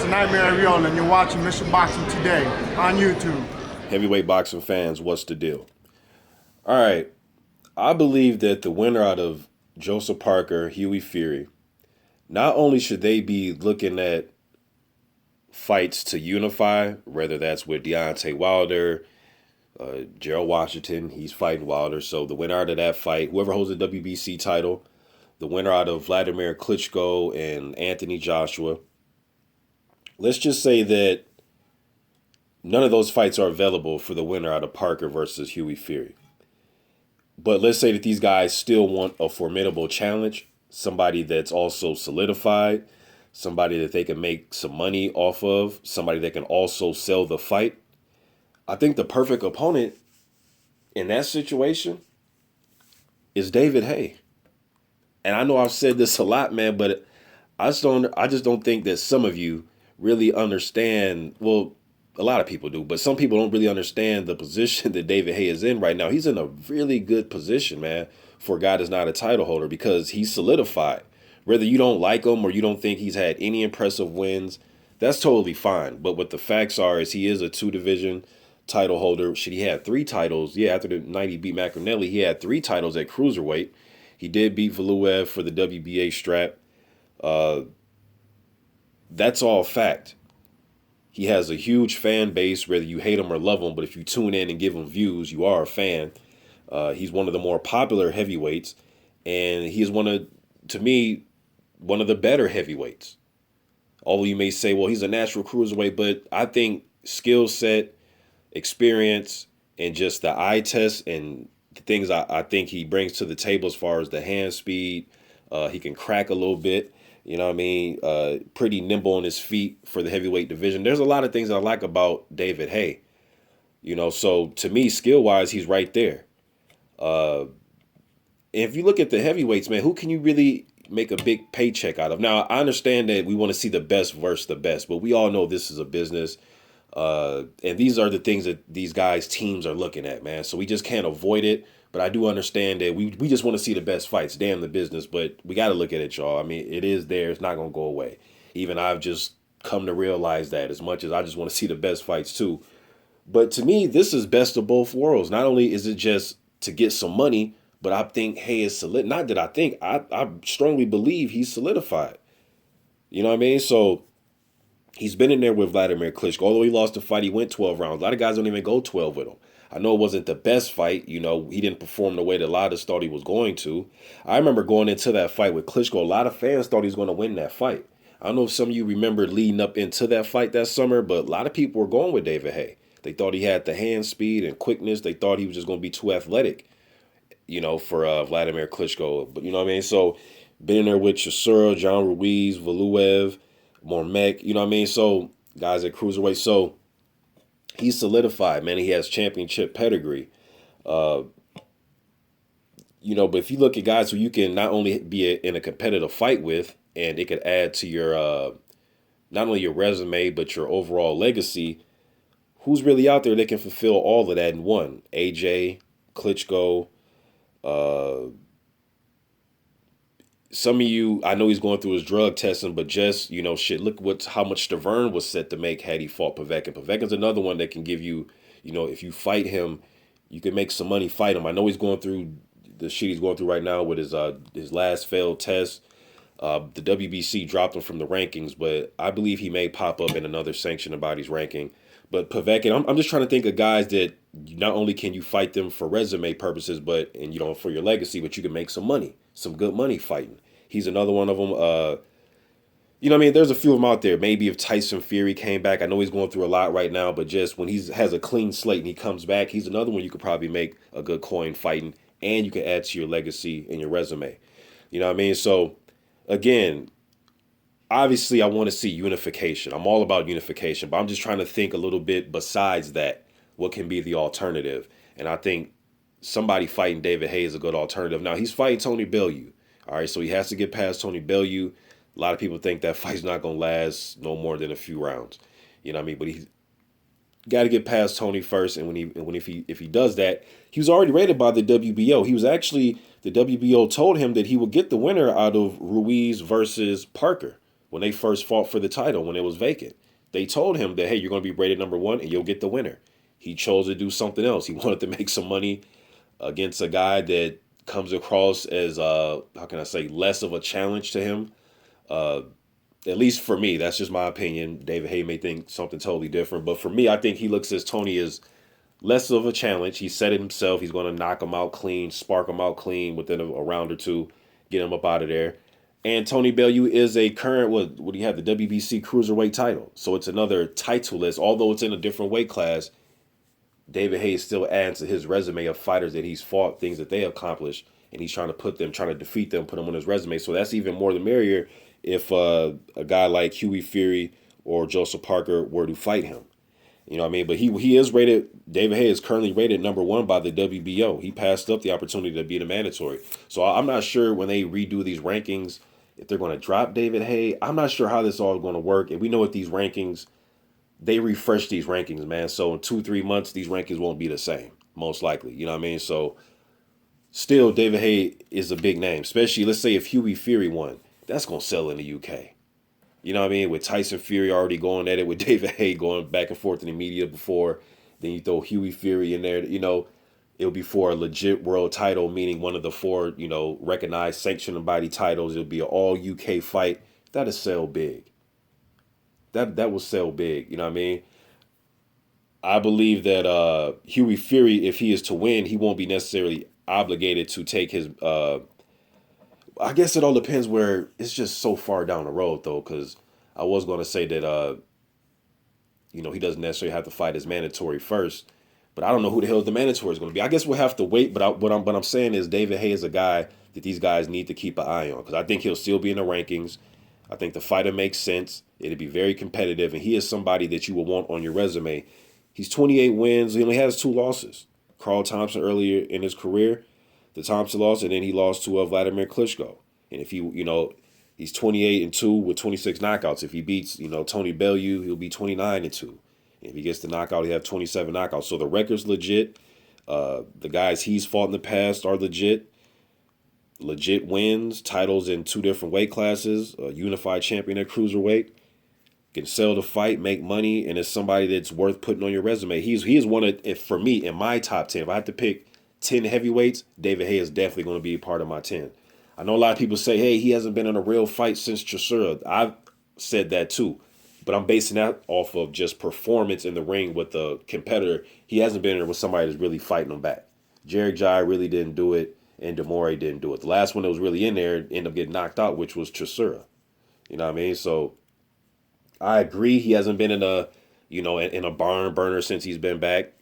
Nightmare Ariola, and you're watching Mission Boxing today on YouTube. Heavyweight boxing fans, what's the deal? All right, I believe that the winner out of Joseph Parker, Hughie Fury, not only should they be looking at fights to unify, whether that's with Deontay Wilder, Gerald Washington, he's fighting Wilder. So the winner out of that fight, whoever holds the WBC title, the winner out of Vladimir Klitschko and Anthony Joshua, let's just say that none of those fights are available for the winner out of Parker versus Hughie Fury. But let's say that these guys still want a formidable challenge, somebody that's also solidified, somebody that they can make some money off of, somebody that can also sell the fight. I think the perfect opponent in that situation is David Haye. And I know I've said this a lot, man, but I just don't think that some of you really understand. Well, a lot of people do, but some people don't really understand the position that David Haye is in right now. He's in a really good position, man, for a guy that's not a title holder because he's solidified. Whether you don't like him or you don't think he's had any impressive wins, that's totally fine. But what the facts are is he is a two-division title holder. Shit, he had 3 titles. Yeah, after the night he beat Macronelli, he had 3 titles at cruiserweight. He did beat Valuev for the WBA strap. That's all fact. He has a huge fan base, whether you hate him or love him, but if you tune in and give him views, you are a fan. He's one of the more popular heavyweights, and he is to me, one of the better heavyweights. Although you may say, well, he's a natural cruiserweight, but I think skill set, experience, and just the eye test and the things I think he brings to the table as far as the hand speed, he can crack a little bit. You know what I mean? Pretty nimble on his feet for the heavyweight division. There's a lot of things I like about David Haye. You know, so to me, skill-wise, he's right there. If you look at the heavyweights, man, who can you really make a big paycheck out of? Now, I understand that we want to see the best versus the best, but we all know this is a business. And these are the things that these guys' teams are looking at, man. So we just can't avoid it. But I do understand that we just want to see the best fights. Damn the business. But we got to look at it, y'all. I mean, it is there. It's not going to go away. Even I've just come to realize that as much as I just want to see the best fights too. But to me, this is best of both worlds. Not only is it just to get some money, but I think Haye is solid. Not that I think. I strongly believe he's solidified. You know what I mean? So he's been in there with Vladimir Klitschko. Although he lost the fight, he went 12 rounds. A lot of guys don't even go 12 with him. I know it wasn't the best fight. You know, he didn't perform the way that a lot of us thought he was going to. I remember going into that fight with Klitschko. A lot of fans thought he was going to win that fight. I don't know if some of you remember leading up into that fight that summer, but a lot of people were going with David Haye. They thought he had the hand speed and quickness. They thought he was just going to be too athletic, you know, for Vladimir Klitschko. But you know what I mean? So been in there with Chisora, John Ruiz, Valuev, Mormek, you know what I mean? So guys at cruiserweight. So he's solidified, man. He has championship pedigree. You know, but if you look at guys who you can not only be in a competitive fight with, and it could add to your not only your resume but your overall legacy, who's really out there that can fulfill all of that in one? AJ, Klitschko. Some of you, I know he's going through his drug testing, but just, you know, shit, look how much Stavern was set to make had he fought Povetkin. Povetkin's another one that can give you, you know, if you fight him, you can make some money, fight him. I know he's going through the shit he's going through right now with his last failed test. The WBC dropped him from the rankings, but I believe he may pop up in another sanctioned body's ranking. But Povetkin, I'm just trying to think of guys that not only can you fight them for resume purposes, but, and you know, for your legacy, but you can make some money, some good money fighting. He's another one of them. You know what I mean? There's a few of them out there. Maybe if Tyson Fury came back, I know he's going through a lot right now, but just when he has a clean slate and he comes back, he's another one you could probably make a good coin fighting, and you can add to your legacy and your resume. You know what I mean? So, again, obviously I want to see unification. I'm all about unification, but I'm just trying to think a little bit besides that. What can be the alternative? And I think somebody fighting David Haye is a good alternative. Now, he's fighting Tony Bellew. All right, so he has to get past Tony Bellew. A lot of people think that fight's not going to last no more than a few rounds. You know what I mean? But he's got to get past Tony first. And if he does that, he was already rated by the WBO. He was actually, the WBO told him that he would get the winner out of Ruiz versus Parker. when they first fought for the title when it was vacant. They told him that, hey, you're going to be rated number one and you'll get the winner. He chose to do something else. He wanted to make some money against a guy that comes across as, how can I say, less of a challenge to him. At least for me, that's just my opinion. David Haye may think something totally different. But for me, I think he looks as Tony as less of a challenge. He said it himself. He's going to knock him out clean, spark him out clean within a round or two, get him up out of there. And Tony Bellew is a current, what do you have, the WBC Cruiserweight title. So it's another title list. Although it's in a different weight class, David Haye still adds to his resume of fighters that he's fought, things that they accomplished, and he's trying to defeat them, put them on his resume. So that's even more the merrier if a guy like Hughie Fury or Joseph Parker were to fight him. You know what I mean? But he is rated, David Haye is currently rated number one by the WBO. He passed up the opportunity to be the mandatory. So I'm not sure when they redo these rankings, if they're going to drop David Haye. I'm not sure how this all is going to work. And we know with these rankings, they refresh these rankings, man. So in 2-3 months, these rankings won't be the same, most likely. You know what I mean? So still, David Haye is a big name, especially, let's say, if Hughie Fury won. That's going to sell in the UK. You know what I mean? With Tyson Fury already going at it, with David Haye going back and forth in the media before, then you throw Hughie Fury in there, it'll be for a legit world title, meaning one of the 4, recognized sanctioned body titles. It'll be an all UK fight. That'll sell big. That will sell big. You know what I mean? I believe that Hughie Fury, if he is to win, he won't be necessarily obligated to take his I guess it all depends where it's just so far down the road, though, because I was going to say that, he doesn't necessarily have to fight as mandatory first, but I don't know who the hell the mandatory is going to be. I guess we'll have to wait, but what I'm saying is David Haye is a guy that these guys need to keep an eye on, because I think he'll still be in the rankings. I think the fighter makes sense. It'll be very competitive, and he is somebody that you will want on your resume. He's 28 wins. He only has 2 losses. Carl Thompson earlier in his career, the Thompson loss, and then he lost to Vladimir Klitschko. And if he's 28-2 with 26 knockouts. If he beats, Tony Bellew, he'll be 29-2. If he gets the knockout, he'll have 27 knockouts. So the record's legit. The guys he's fought in the past are legit. Legit wins, titles in 2 different weight classes, a unified champion at cruiserweight. Can sell the fight, make money, and is somebody that's worth putting on your resume. He is one of, for me, in my top 10, if I had to pick 10 heavyweights, David Haye is definitely going to be a part of my 10. I know a lot of people say, hey, he hasn't been in a real fight since Chisora. I've said that too, but I'm basing that off of just performance in the ring with the competitor. He hasn't been in there with somebody that's really fighting him back. Jarek Jai really didn't do it, and Demore didn't do it. The last one that was really in there ended up getting knocked out, which was Chisora. You know what I mean? So I agree he hasn't been in a barn burner since he's been back.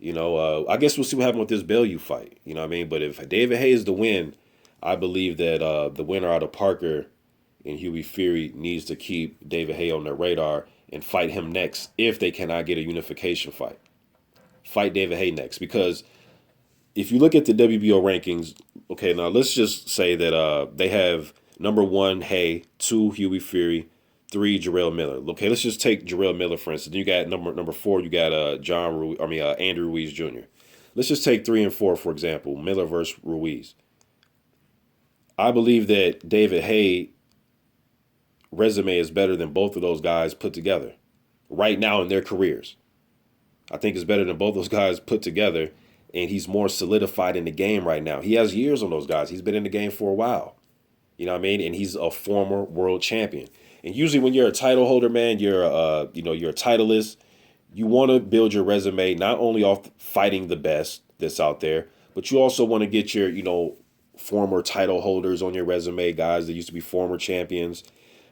I guess we'll see what happens with this Bellew fight. You know what I mean? But if David Haye is the win, I believe that the winner out of Parker and Hughie Fury needs to keep David Haye on their radar and fight him next if they cannot get a unification fight. Fight David Haye next. Because if you look at the WBO rankings, okay, now let's just say that they have number 1, Haye, 2, Hughie Fury, 3, Jarrell Miller. Okay, let's just take Jarrell Miller, for instance. Then you got number 4, you got Andrew Ruiz Jr. Let's just take 3 and 4, for example, Miller versus Ruiz. I believe that David Haye resume is better than both of those guys put together right now in their careers. I think it's better than both those guys put together, and he's more solidified in the game right now. He has years on those guys. He's been in the game for a while. You know what I mean? And he's a former world champion. And usually when you're a title holder, man, you're a titleist. You want to build your resume not only off fighting the best that's out there, but you also want to get your, former title holders on your resume, guys that used to be former champions.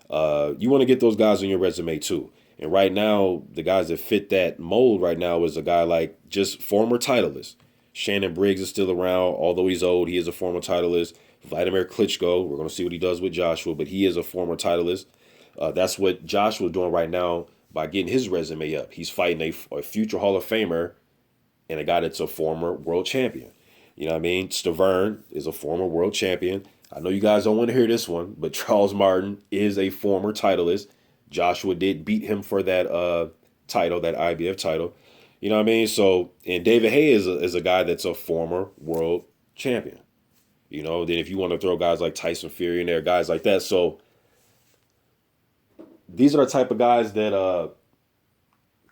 You want to get those guys on your resume too. And right now, the guys that fit that mold right now is a guy like just former titleist. Shannon Briggs is still around, although he's old. He is a former titleist. Vladimir Klitschko, we're going to see what he does with Joshua, but he is a former titleist. That's what Joshua's doing right now by getting his resume up. He's fighting a future Hall of Famer and a guy that's a former world champion. You know what I mean? Stavern is a former world champion. I know you guys don't want to hear this one, but Charles Martin is a former titleist. Joshua did beat him for that title, that IBF title. You know what I mean? So, and David Haye is a guy that's a former world champion. Then if you want to throw guys like Tyson Fury in there, guys like that. So these are the type of guys that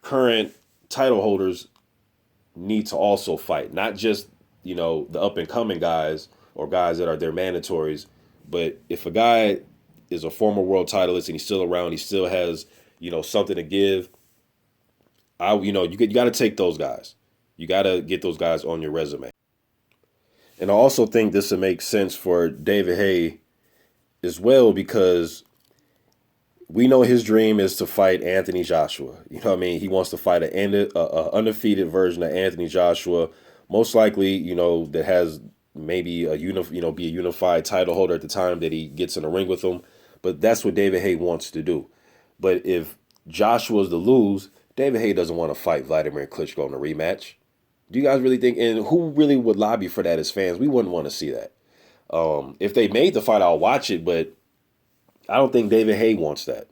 current title holders need to also fight. Not just, the up and coming guys or guys that are their mandatories, but if a guy is a former world titleist and he's still around, he still has, something to give. You got to take those guys. You got to get those guys on your resume. And I also think this would make sense for David Haye as well, because we know his dream is to fight Anthony Joshua. You know what I mean? He wants to fight a undefeated version of Anthony Joshua, most likely, that has maybe be a unified title holder at the time that he gets in the ring with him. But that's what David Haye wants to do. But if Joshua's to lose, David Haye doesn't want to fight Vladimir Klitschko in a rematch. Do you guys really think, and who really would lobby for that as fans? We wouldn't want to see that. If they made the fight, I'll watch it, but I don't think David Haye wants that.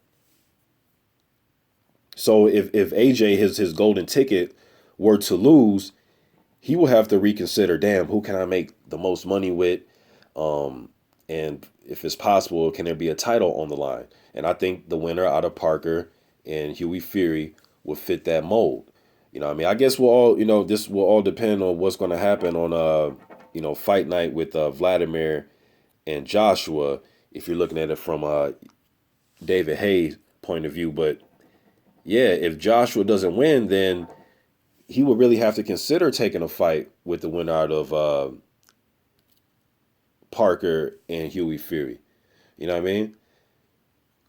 So if AJ, his golden ticket, were to lose, he will have to reconsider, damn, who can I make the most money with? And if it's possible, can there be a title on the line? And I think the winner out of Parker and Hughie Fury would fit that mold. I guess this will all depend on what's going to happen on, fight night with Vladimir and Joshua, if you're looking at it from David Haye's point of view. But yeah, if Joshua doesn't win, then he would really have to consider taking a fight with the winner out of Parker and Hughie Fury. You know what I mean?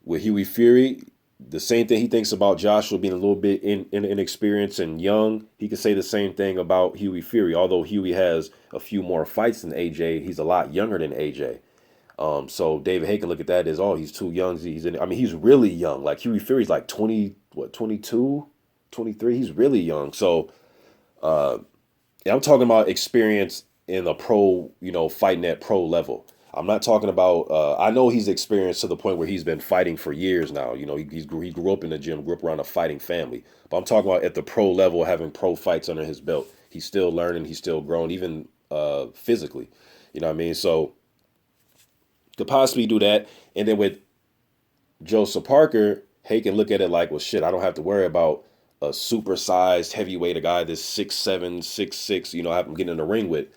With Hughie Fury, the same thing he thinks about Joshua being a little bit inexperienced and young, he could say the same thing about Hughie Fury. Although Hughie has a few more fights than AJ, he's a lot younger than AJ. So David Haye can look at that as, he's too young. He's really young. Like Hughie Fury's like 22, 23. He's really young. So I'm talking about experience in a pro, fighting at pro level. I'm not talking about, I know he's experienced to the point where he's been fighting for years now. He grew up in the gym, grew up around a fighting family. But I'm talking about at the pro level, having pro fights under his belt. He's still learning. He's still growing, even physically. You know what I mean? So could possibly do that. And then with Joseph Parker, Haye can look at it like, well, shit, I don't have to worry about a supersized heavyweight, a guy that's 6'7", 6'6", I'm getting in the ring with,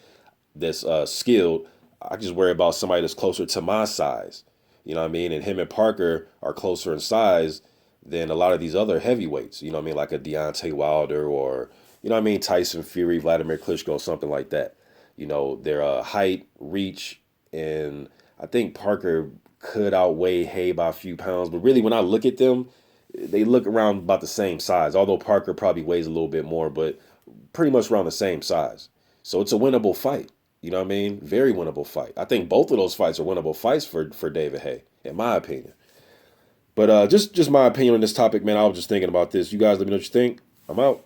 that's skilled. I just worry about somebody that's closer to my size. You know what I mean? And him and Parker are closer in size than a lot of these other heavyweights. You know what I mean? Like a Deontay Wilder or, Tyson Fury, Vladimir Klitschko, something like that. Their height, reach, and I think Parker could outweigh Haye by a few pounds. But really, when I look at them, they look around about the same size. Although Parker probably weighs a little bit more, but pretty much around the same size. So it's a winnable fight. You know what I mean? Very winnable fight. I think both of those fights are winnable fights for David Haye, in my opinion. But just my opinion on this topic, man. I was just thinking about this. You guys let me know what you think. I'm out.